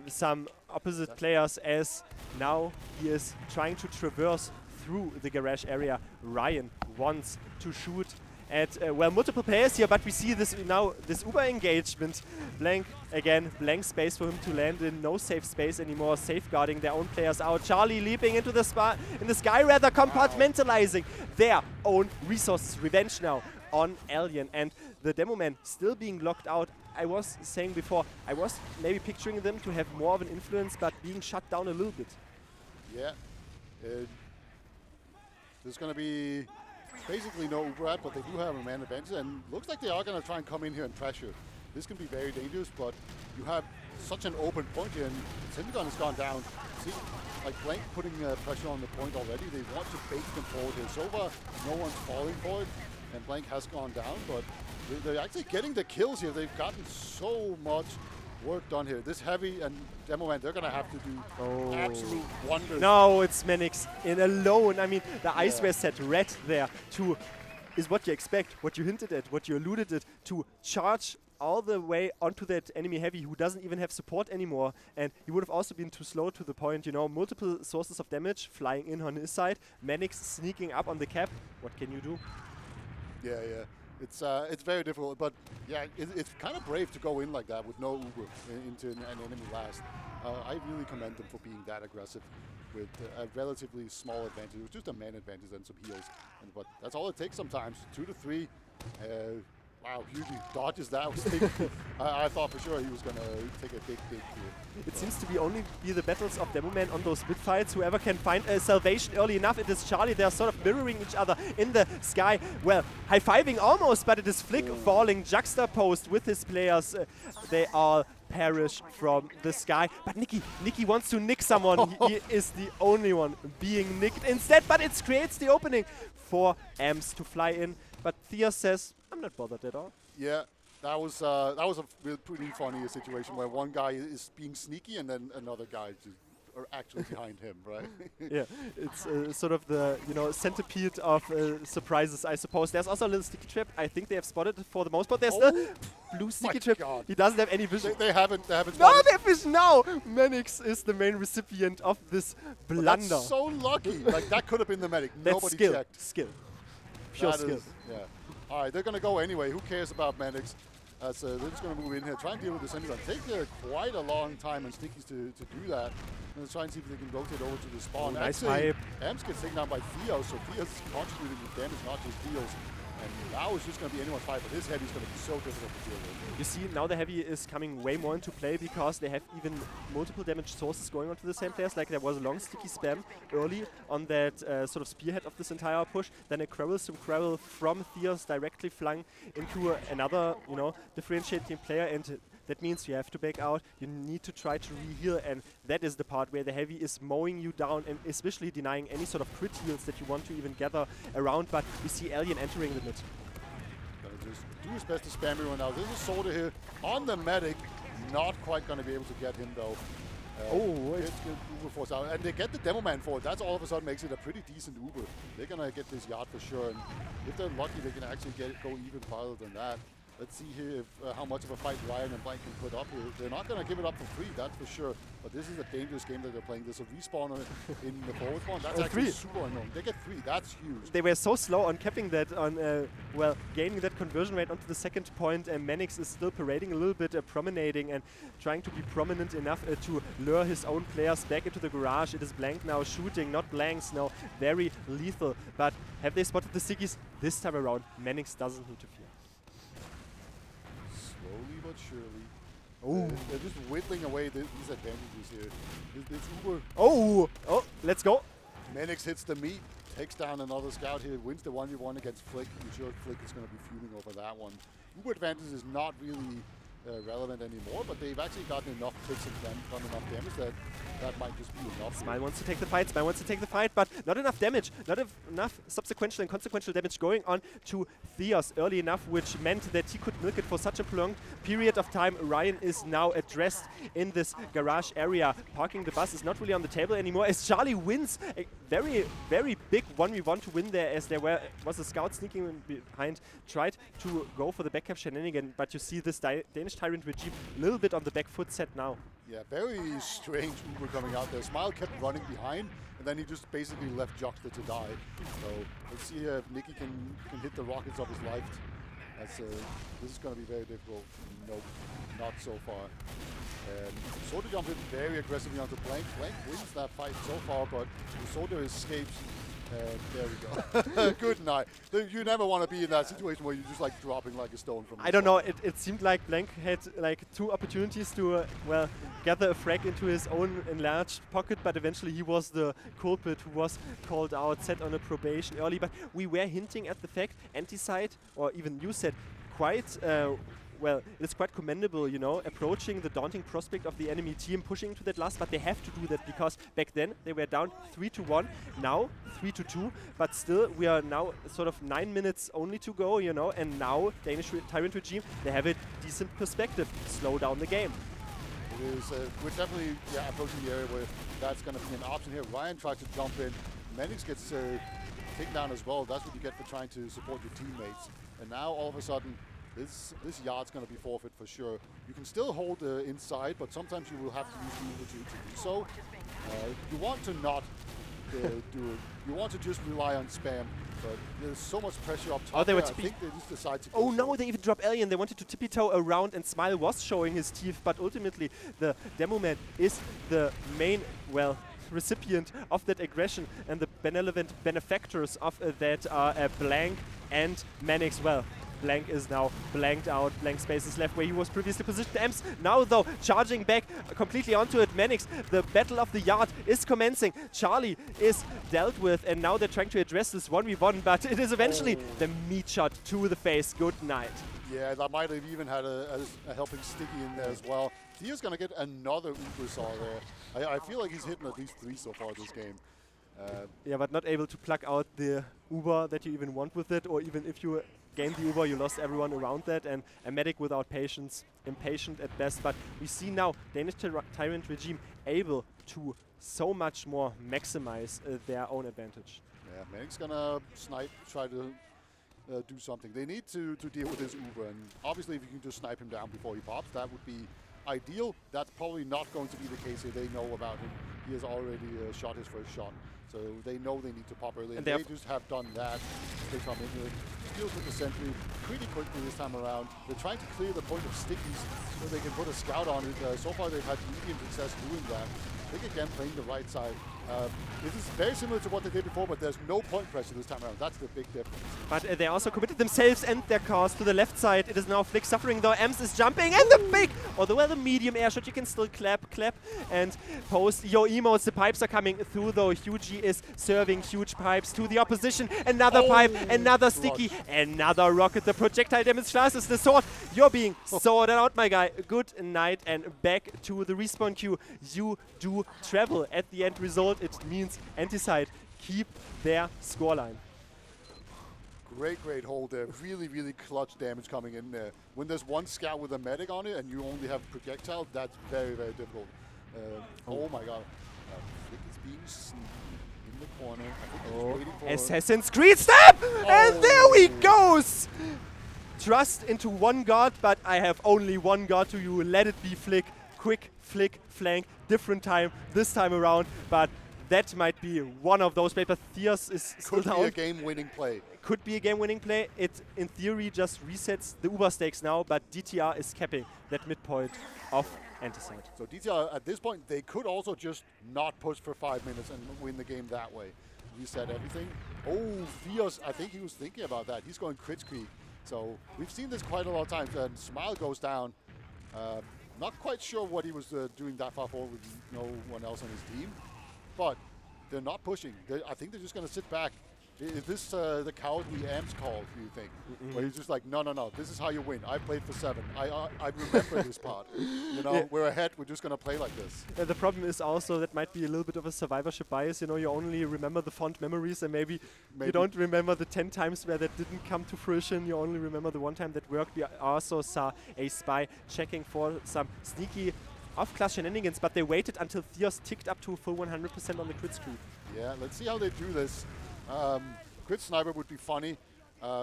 some opposite players, as now he is trying to traverse through the garage area. Ryan wants to shoot at well, multiple players here, but we see this now, this Uber engagement. Blank again, blank space for him to land in, no safe space anymore, safeguarding their own players out. Charlie leaping into the sky, rather compartmentalizing their own resources. Revenge now on Alien, and the demo man still being locked out. I was saying before, I was maybe picturing them to have more of an influence, but being shut down a little bit. Yeah. There's going to be basically no Uberat, but they do have a man advantage, and looks like they are going to try and come in here and pressure. This can be very dangerous, but you have such an open point here, and Synagon has gone down. See, like Blank putting pressure on the point already. They want to bait them forward here. So far, no one's falling for it, and Blank has gone down, but they're actually getting the kills here. They've gotten so much work done here. This Heavy and Demo Man, they're going to have to do absolute wonders. No, it's Manix in alone. I mean, the Iceware set red there to is what you expect, what you hinted at, what you alluded at, to charge all the way onto that enemy Heavy who doesn't even have support anymore. And he would have also been too slow to the point, you know, multiple sources of damage flying in on his side. Manix sneaking up on the cap. What can you do? Yeah. It's very difficult, but yeah, it's kind of brave to go in like that with no Uber into an enemy last. I really commend them for being that aggressive with a relatively small advantage. It was just a man advantage and some heals, but that's all it takes sometimes. 2 to 3. Wow, Hughie dodges that. I thought for sure he was going to take a big kill. It seems to be only the battles of Demo Man on those mid fights. Whoever can find salvation early enough, it is Charlie. They're sort of mirroring each other in the sky. Well, high-fiving almost, but it is Flick falling juxtaposed with his players. They all perish from the sky. But Nicky wants to nick someone. He is the only one being nicked instead, but it creates the opening for Amps to fly in. But Thea says, I'm not bothered at all. Yeah, that was a pretty funny situation where one guy is being sneaky and then another guy are actually behind him, right? Yeah, it's sort of the centipede of surprises, I suppose. There's also a little sticky trap. I think they have spotted it for the most part. There's the blue sticky trap. God. He doesn't have any vision. They haven't spotted. No, they have vision now. Manix is the main recipient of this blunder. That's so lucky. Like that could have been the medic. Nobody checked. Skill. Pure skill. Yeah. All right, they're going to go anyway. Who cares about Manix? So they're just going to move in here, try and deal with the Synagon. Take quite a long time on Stickies to do that. And try and see if they can rotate over to the spawn. Nice hype. Amps gets taken down by Theo, so Theo's contributing with damage, not just deals. And now it's just going to be anyone's fight, but this Heavy is going to be so difficult to deal with. You see, now the Heavy is coming way more into play because they have even multiple damage sources going onto the same players. Like there was a long sticky spam early on that sort of spearhead of this entire push. Then a quarrelsome quarrel from Theos directly flung into another, differentiating player, and that means you have to back out. You need to try to re-heal, and that is the part where the Heavy is mowing you down and especially denying any sort of crit heals that you want to even gather around. But we see Alien entering the mid. Gonna just do his best to spam everyone out. There's a soldier here on the medic. Not quite going to be able to get him though. It's good Uber force out, and they get the Demo Man for it. That's all of a sudden makes it a pretty decent Uber. They're gonna get this yard for sure, and if they're lucky, they can actually go even farther than that. Let's see here if, how much of a fight Ryan and Blank can put up here. They're not going to give it up for free, that's for sure. But this is a dangerous game that they're playing. There's a respawner in the forward spawn. That's actually super annoying. They get 3. That's huge. They were so slow on capping that, on well, gaining that conversion rate onto the second point. And Mannix is still parading a little bit, promenading and trying to be prominent enough to lure his own players back into the garage. It is Blank now shooting, not Blanks now. Very lethal. But have they spotted the stickies? This time around, Mannix doesn't need to fear. Slowly but surely. Oh, they're just whittling away these advantages here. This Uber. Oh, let's go. Mannix hits the meat, takes down another scout here, wins the 1v1 against Flick. I'm sure Flick is going to be fuming over that one. Uber advantage is not really relevant anymore, but they've actually gotten enough clicks and done enough damage that might just be enough. Smile wants to take the fight, Smile wants to take the fight, but not enough damage, not enough subsequential and consequential damage going on to Theos early enough, which meant that he could milk it for such a prolonged period of time. Ryan is now addressed in this garage area. Parking the bus is not really on the table anymore, as Charlie wins a very, very big 1v1 to win there, as there was a scout sneaking in behind, tried to go for the backcap shenanigan, but you see this Danish Tyrant regime a little bit on the back foot set now. Yeah, very strange Uber coming out there. Smile kept running behind, and then he just basically left Jockster to die. So let's see if Nicky can hit the rockets of his life. This is going to be very difficult. Nope, not so far. And Soldier jumps in very aggressively onto Blank. Blank wins that fight so far, but the Soldier escapes. And there we go. Good night. You never want to be in that situation where you're just like dropping like a stone from the I don't know, sky. it seemed like Blank had like 2 opportunities to, well, gather a frag into his own enlarged pocket, but eventually he was the culprit who was called out, set on a probation early. But we were hinting at the fact, ANTICIDE, or even you said, quite well, it's quite commendable, you know, approaching the daunting prospect of the enemy team, pushing to that last, but they have to do that because back then they were down 3-1, now 3-2, but still we are now sort of 9 minutes only to go, you know, and now Danish Tyrant regime, they have a decent perspective, slow down the game. It is, we're definitely approaching the area where that's going to be an option here. Ryan tries to jump in, Mannix gets taken down as well. That's what you get for trying to support your teammates. And now all of a sudden, this yard's going to be forfeit for sure. You can still hold inside, but sometimes you will have to use the Uber to do so. You want to not do it. You want to just rely on spam, but there's so much pressure up top. Oh, they were I think they just decide to go. Oh no, they even drop Alien. They wanted to tippy-toe around, and Smile was showing his teeth, but ultimately the Demo Man is the main, well, recipient of that aggression, and the benevolent benefactors of that are Blank and Mannix. Well, Blank is now blanked out. Blank space is left where he was previously positioned. Amps now, though, charging back completely onto it. Mannix, the battle of the yard is commencing. Charlie is dealt with, and now they're trying to address this 1v1, but it is eventually the meat shot to the face. Good night. Yeah, that might have even had a helping sticky in there as well. Theo's going to get another Uber saw there. I feel like he's hitting at least 3 so far this game. Yeah, but not able to pluck out the Uber that you even want with it, or even if you gained the Uber, you lost everyone around that, and a medic without patience, impatient at best. But we see now Danish Tyrant regime able to so much more maximize their own advantage. Yeah, Medic's gonna snipe, try to do something. They need to deal with this Uber, and obviously if you can just snipe him down before he pops, that would be ideal. That's probably not going to be the case here. They know about him. He has already shot his first shot. So they know they need to pop early, and they just have done that. They come in here, deals with the sentry pretty quickly this time around. They're trying to clear the point of stickies so they can put a scout on it. So far they've had medium success doing that. I think again playing the right side. This is very similar to what they did before, but there's no point pressure this time around. That's the big difference. But they also committed themselves and their cars to the left side. It is now Flick suffering, though. Ems is jumping, and the big, or the medium air shot. You can still clap, and post your emotes. The pipes are coming through, though. Hugie is serving huge pipes to the opposition. Another pipe, another sticky, another rocket. The projectile damage class is the sword. You're being sorted out, my guy. Good night, and back to the respawn queue. You do travel at the end result. It means ANTICIDE keep their scoreline. Great hold there. Really clutch damage coming in there. When there's one scout with a medic on it and you only have projectile, that's very difficult. Oh my god. Flick is being sneaky in the corner. I think he's waiting for Assassin's Creed step! And there we goes! trust into one god, but I have only one god to you. Let it be Flick. Quick flick, flank, different time this time around, but that might be one of those plays. But Theos is still down. Could be a game-winning play. Could be a game-winning play. It, in theory, just resets the Uber stakes now, but DTR is capping that midpoint of ANTICIDE. So DTR, at this point, they could also just not push for 5 minutes and win the game that way. Reset everything. Oh, Theos, I think he was thinking about that. He's going Kritzkrieg. So we've seen this quite a lot of times. And Smile goes down. Not quite sure what he was doing that far forward with no one else on his team. But they're not pushing. I think they're just going to sit back. Is this the cowardly Amps call, do you think? Where he's just like, no, this is how you win. I played for 7. I remember this part. You know, we're ahead. We're just going to play like this. The problem is also that might be a little bit of a survivorship bias. You know, you only remember the fond memories, and maybe you don't remember the 10 times where that didn't come to fruition. You only remember the one time that worked. We also saw a spy checking for some sneaky off-class shenanigans, but they waited until Theos ticked up to a full 100% on the crit streak. Yeah, let's see how they do this. Crit Sniper would be funny.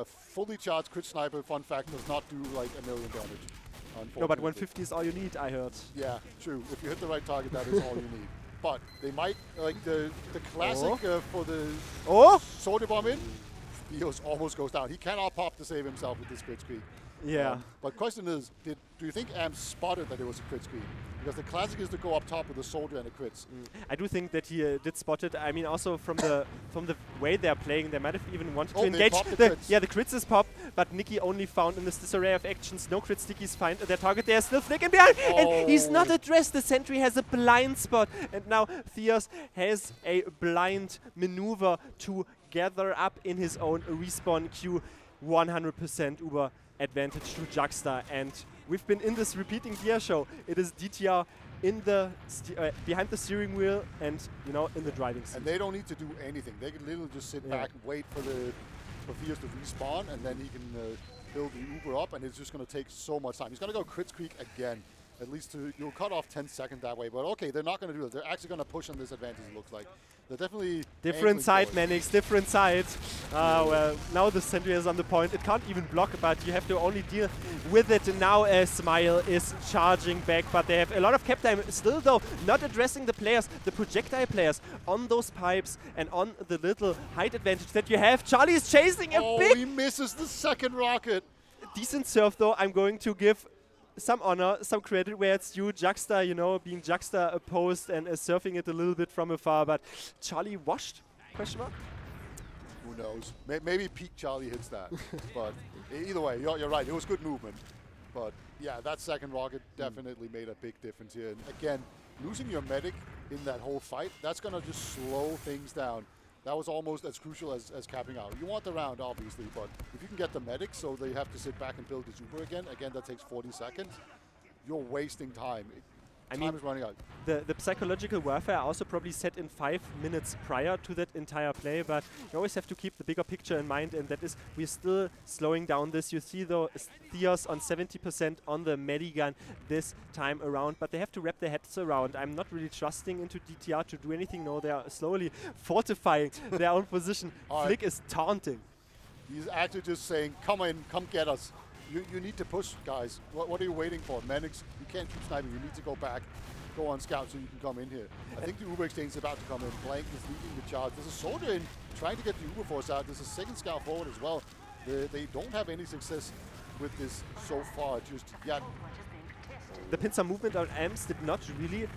Fully charged Crit Sniper, fun fact, does not do like 1 million damage. No, but 150 is all you need, I heard. Yeah, true. If you hit the right target, that is all you need. But they might, like the classic for the Sword Bomb in, Theos almost goes down. He cannot pop to save himself with this crit screen. Yeah. But question is, do you think Amp spotted that it was a crit screen? Because the classic is to go up top with a soldier and a crits. I do think that he did spot it. I mean, also from the way they're playing, they might have even wanted to engage. The crits is pop, but Nicky only found in this disarray of actions. No crit stickies find their target. They're still flicking behind, and he's not addressed. The sentry has a blind spot, and now Theos has a blind maneuver to gather up in his own respawn queue. 100% Uber advantage to Juxta, and we've been in this repeating gear show. It is DTR in the behind the steering wheel and in the driving seat. And they don't need to do anything. They can literally just sit back and wait for Theos to respawn, and then he can build the Uber up, and it's just going to take so much time. He's going to go Crit Creek again. At least you'll cut off 10 seconds that way. But okay, they're not going to do it. They're actually going to push on this advantage, it looks like. They're definitely different side, Mannix, different side. Well, now the sentry is on the point. It can't even block, but you have to only deal with it. And now Smile is charging back, but they have a lot of cap time. Still, though, not addressing the players, the projectile players, on those pipes and on the little height advantage that you have. Charlie is chasing a big... he misses the second rocket. Decent surf, though. I'm going to give some honor, some credit where it's due. Juxta, being Juxta opposed and surfing it a little bit from afar, but Charlie washed? Question mark? Who knows? Maybe peak Charlie hits that. But either way, you're right. It was good movement. But yeah, that second rocket definitely made a big difference here. And again, losing your medic in that whole fight, that's going to just slow things down. That was almost as crucial as capping out. You want the round, obviously, but if you can get the medic so they have to sit back and build the super again, that takes 40 seconds, you're wasting time. Time is running out. The psychological warfare also probably set in 5 minutes prior to that entire play, but you always have to keep the bigger picture in mind, and that is we're still slowing down this. You see, though, Theos on 70% on the Medigun this time around, but they have to wrap their heads around. I'm not really trusting into DTR to do anything. No, they are slowly fortifying their own position. Flick is taunting. He's actually just saying, come in, come get us. You need to push, guys. What are you waiting for? Mannix, you can't keep sniping. You need to go back, go on scout so you can come in here. I think the Uber exchange is about to come in. Blank is leading the charge. There's a soldier in trying to get the Uber force out. There's a second scout forward as well. They don't have any success with this so far just yet. The pincer movement on Amps did not really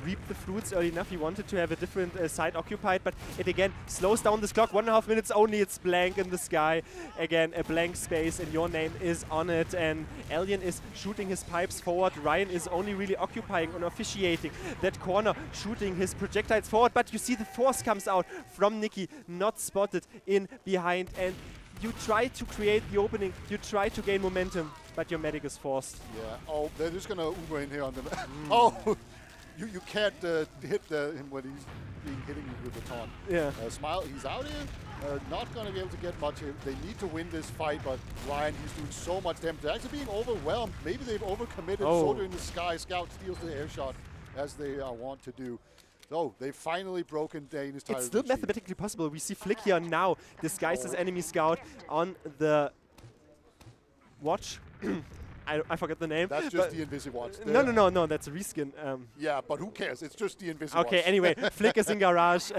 reap the fruits early enough. He wanted to have a different side occupied, but it again slows down this clock. 1.5 minutes only. It's blank in the sky. Again, a blank space, and your name is on it. And Alien is shooting his pipes forward. Ryan is only really occupying and officiating that corner, shooting his projectiles forward. But you see the force comes out from Nicky, not spotted in behind. And you try to create the opening. You try to gain momentum, but your medic is forced. Yeah. Oh, they're just gonna Uber in here on the. Oh. You can't hit him when he's hitting you with the taunt. Yeah. Smile, he's out here. Not going to be able to get much here. They need to win this fight, but Ryan, he's doing so much damage. They're actually being overwhelmed. Maybe they've overcommitted. Soldier in the sky. Scout steals the air shot, as they want to do. So they've finally broken Danish Tyrant. It's still mathematically possible. We see Flick here now disguised as enemy scout on the watch. I forgot the name. That's just the Invisivwatch. No, that's a reskin. Yeah, but who cares? It's just the Invisivwatch. Okay, anyway, Flick is in garage.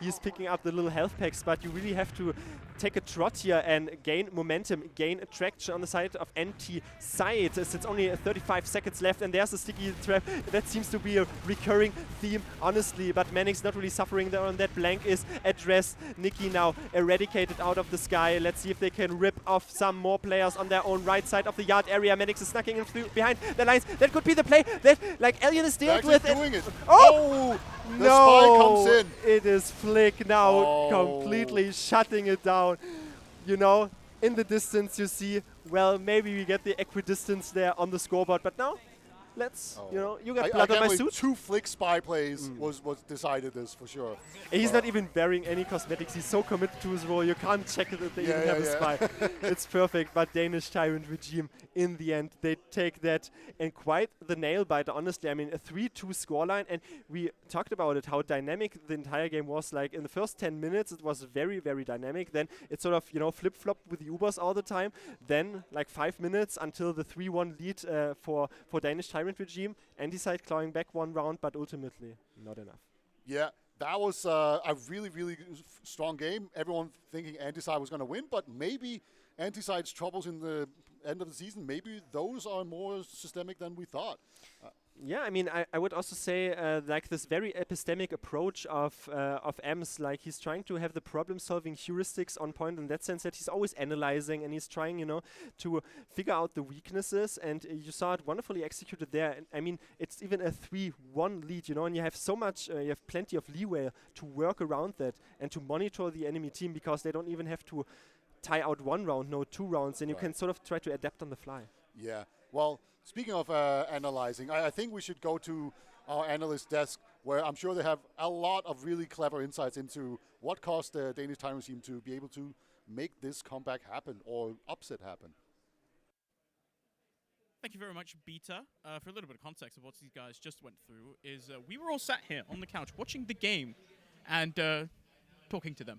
He's picking up the little health packs, but you really have to take a trot here and gain momentum, gain traction on the side of ANTICIDE. It's only 35 seconds left, and there's a sticky trap. That seems to be a recurring theme, honestly, but Manning's not really suffering there on that. Blank is addressed. Nicky now eradicated out of the sky. Let's see if they can rip off some more players on their own right side of the yard area. Mannix is snucking in through behind the lines. That could be the play that like Alien is dealt with. Doing it. Oh! The No! spy comes in. It is Flick now completely shutting it down. You know, in the distance you see, well, maybe we get the equidistance there on the scoreboard, but now let's, you know, you got blood on my suit. 2 Flick spy plays was decided this for sure. He's not even wearing any cosmetics. He's so committed to his role. You can't check that they even have a spy. It's perfect. But Danish Tyrant regime, in the end, they take that and quite the nail biter. Honestly, I mean, a 3-2 scoreline, and we talked about it, how dynamic the entire game was. Like in the first 10 minutes, it was very, very dynamic. Then it sort of, you know, flip-flopped with the Ubers all the time. Then like 5 minutes until the 3-1 lead for Danish Tyrant regime. ANTICIDE clawing back 1 round, but ultimately not enough. Yeah, that was a really, really strong game. Everyone thinking ANTICIDE was going to win, but maybe ANTICIDE's troubles in the end of the season, maybe those are more systemic than we thought. Yeah, I mean, I would also say like this very epistemic approach of AMS, like he's trying to have the problem-solving heuristics on point in that sense that he's always analyzing and he's trying, you know, to figure out the weaknesses, and you saw it wonderfully executed there. And, I mean, it's even a 3-1 lead, you know, and you have so much, you have plenty of leeway to work around that and to monitor the enemy team because they don't even have to tie out 1 round, no 2 rounds, and you can sort of try to adapt on the fly. Yeah, well, speaking of analyzing, I think we should go to our analyst desk where I'm sure they have a lot of really clever insights into what caused the Danish Tyrant team to be able to make this comeback happen or upset happen. Thank you very much, Beta. For a little bit of context of what these guys just went through is we were all sat here on the couch watching the game and talking to them.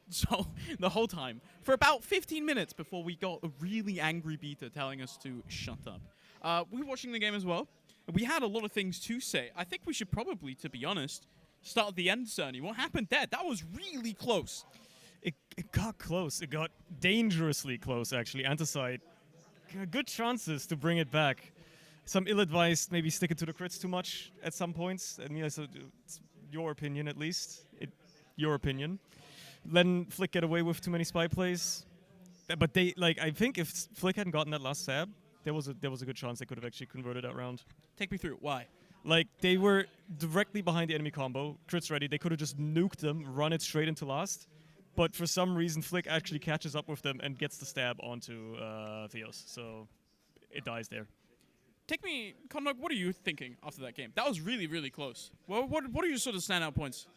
So, the whole time. For about 15 minutes before we got a really angry Beta telling us to shut up. We were watching the game as well. We had a lot of things to say. I think we should probably, to be honest, start at the end, Surny. What happened there? That was really close. It got close. It got dangerously close, actually. ANTICIDE, good chances to bring it back. Some ill-advised, maybe sticking to the crits too much at some points. I mean, it's your opinion, at least. Your opinion. Letting Flick get away with too many spy plays. But they, like, I think if Flick hadn't gotten that last stab, there was a good chance they could have actually converted that round. Take me through. Why? Like, they were directly behind the enemy combo, crits ready. They could have just nuked them, run it straight into last. But for some reason, Flick actually catches up with them and gets the stab onto Theos. So it dies there. Take me, Condawg, what are you thinking after that game? That was really, really close. Well, what are your sort of standout points?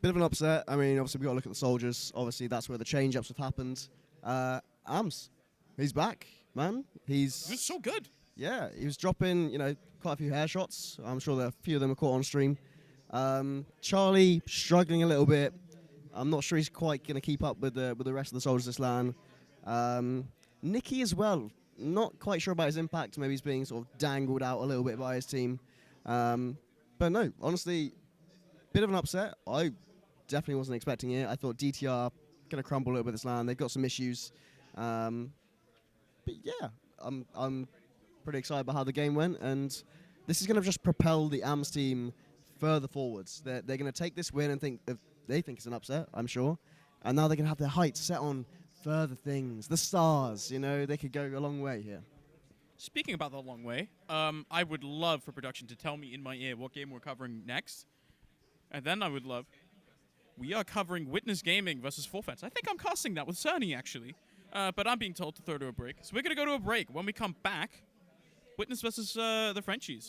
Bit of an upset. I mean, obviously, we've got to look at the soldiers. Obviously, that's where the change-ups have happened. Ams, he's back, man. He was so good. Yeah, he was dropping, you know, quite a few hair shots. I'm sure a few of them are caught on stream. Charlie struggling a little bit. I'm not sure he's quite going to keep up with the rest of the soldiers this LAN. Nicky as well. Not quite sure about his impact. Maybe he's being sort of dangled out a little bit by his team. But no, honestly, bit of an upset. I definitely wasn't expecting it. I thought DTR going to crumble a little bit this LAN. They've got some issues. But yeah, I'm pretty excited about how the game went. And this is going to just propel the AMS team further forwards. They're going to take this win and they think it's an upset, I'm sure. And now they're going to have their heights set on further things. The stars, you know, they could go a long way here. Speaking about the long way, I would love for production to tell me in my ear what game we're covering next. And then I would love... We are covering Witness Gaming versus Forfeits. I think I'm casting that with Surny, actually. But I'm being told to throw to a break. So we're going to go to a break. When we come back, Witness versus the Frenchies.